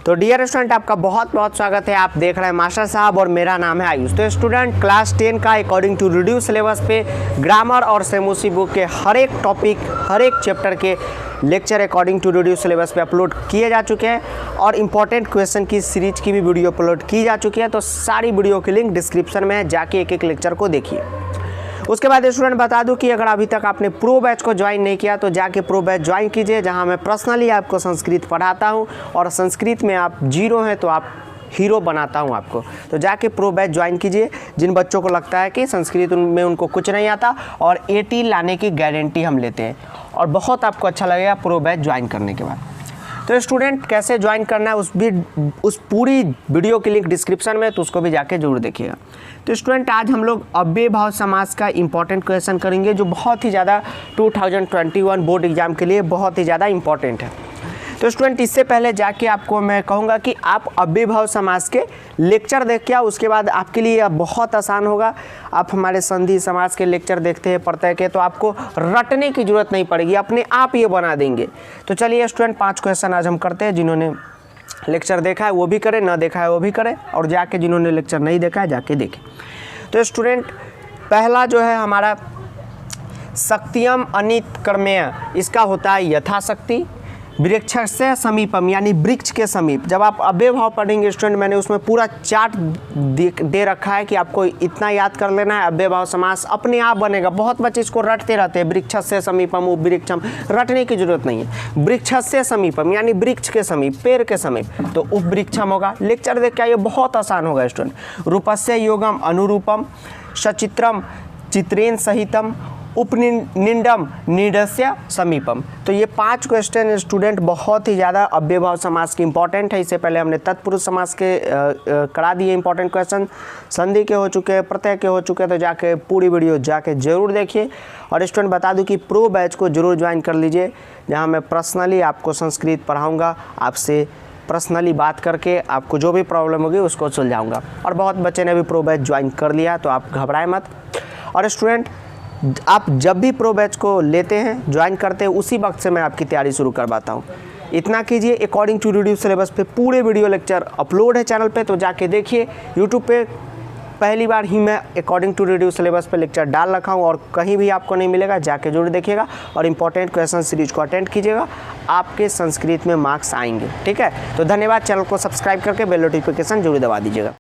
तो dear student, आपका बहुत बहुत स्वागत है। आप देख रहे हैं मास्टर साहब और मेरा नाम है आयुष। तो स्टूडेंट, क्लास 10 का अकॉर्डिंग टू रिड्यूस सिलेबस पे ग्रामर और सेमोसी बुक के हर एक टॉपिक, हर एक चैप्टर के lecture according to reduce syllabus पे अपलोड किए जा चुके हैं और इंपॉर्टेंट क्वेश्चन की सीरीज की भी वीडियो अपलोड की जा चुकी है। तो सारी वीडियो की लिंक डिस्क्रिप्शन में है, जाके एक एक लेक्चर को देखिए। उसके बाद स्टूडेंट बता दूं कि अगर अभी तक आपने प्रो बैच को ज्वाइन नहीं किया तो जाके प्रो बैच ज्वाइन कीजिए, जहां मैं पर्सनली आपको संस्कृत पढ़ाता हूं और संस्कृत में आप जीरो हैं तो आप हीरो बनाता हूं आपको। तो जाके प्रो बैच ज्वाइन कीजिए। जिन बच्चों को लगता है कि संस्कृत में उनको कुछ नहीं आता और 80 लाने की गारंटी हम लेते हैं और बहुत आपको अच्छा लगेगा प्रो बैच ज्वाइन करने के बाद। तो स्टूडेंट, कैसे ज्वाइन करना है उस पूरी वीडियो की लिंक डिस्क्रिप्शन में, तो उसको भी जाके जरूर देखिएगा। तो स्टूडेंट, आज हम लोग अव्यय भाव समास का इंपॉर्टेंट क्वेश्चन करेंगे, जो बहुत ही ज़्यादा 2021 बोर्ड एग्जाम के लिए बहुत ही ज़्यादा इंपॉर्टेंट है। तो स्टूडेंट, इससे पहले जाके आपको मैं कहूँगा कि आप अव्यय भाव समास के लेक्चर देख के आओ, उसके बाद आपके लिए यह बहुत आसान होगा। आप हमारे संधि समास के लेक्चर देखते हैं प्रत्यय के, तो आपको रटने की जरूरत नहीं पड़ेगी, अपने आप ये बना देंगे। तो चलिए स्टूडेंट, 5 क्वेश्चन आज हम करते हैं। जिन्होंने लेक्चर देखा है वो भी करें, ना देखा है वो भी करें, और जाके जिन्होंने लेक्चर नहीं देखा है जाके देखें। तो स्टूडेंट, पहला जो है हमारा शक्तियम अनित कर्मेय, इसका होता है यथाशक्ति। वृक्ष से समीपम यानी वृक्ष के समीप। जब आप अव्यय भाव पढ़ेंगे स्टूडेंट, मैंने उसमें पूरा चार्ट दे रखा है कि आपको इतना याद कर लेना है। अव्यय भाव समास अपने आप बनेगा। बहुत बच्चे इसको रटते रहते हैं, वृक्ष से समीपम उपवृक्षम, रटने की जरूरत नहीं है। वृक्ष से समीपम यानी वृक्ष के समीप, पेड़ के समीप, तो उपवृक्षम होगा। लेक्चर देख के आइए, बहुत आसान होगा स्टूडेंट। रूपस्य योगम अनुरूपम, सचित्रम चित्रेन सहितम, उपनिंडम निडस्य समीपम। तो ये 5 क्वेश्चन स्टूडेंट बहुत ही ज़्यादा अव्यय भाव समास के इंपॉर्टेंट है। इससे पहले हमने तत्पुरुष समास के करा दिए इंपॉर्टेंट क्वेश्चन, संधि के हो चुके हैं, प्रत्यय के हो चुके हैं। तो जाके पूरी वीडियो जाके जरूर देखिए। और स्टूडेंट बता दूं कि प्रो बैच को जरूर ज्वाइन कर लीजिए, जहाँ मैं पर्सनली आपको संस्कृत पढ़ाऊँगा, आपसे पर्सनली बात करके आपको जो भी प्रॉब्लम होगी उसको सुलझाऊँगा। और बहुत बच्चे ने भी प्रो बैच ज्वाइन कर लिया, तो आप घबराएं मत। और स्टूडेंट, आप जब भी प्रो बैच को लेते हैं, ज्वाइन करते हैं, उसी वक्त से मैं आपकी तैयारी शुरू करवाता हूँ। इतना कीजिए, अकॉर्डिंग टू रिड्यूस सिलेबस पे पूरे वीडियो लेक्चर अपलोड है चैनल पे, तो जाके देखिए। यूट्यूब पे पहली बार ही मैं अकॉर्डिंग टू रिड्यूस सिलेबस पे लेक्चर डाल रखा हूँ और कहीं भी आपको नहीं मिलेगा, जाके जरूर देखिएगा और इंपॉर्टेंट क्वेश्चन सीरीज को अटेंड कीजिएगा। आपके संस्कृत में मार्क्स आएंगे, ठीक है। तो धन्यवाद। चैनल को सब्सक्राइब करके बेल नोटिफिकेशन जरूर दबा दीजिएगा।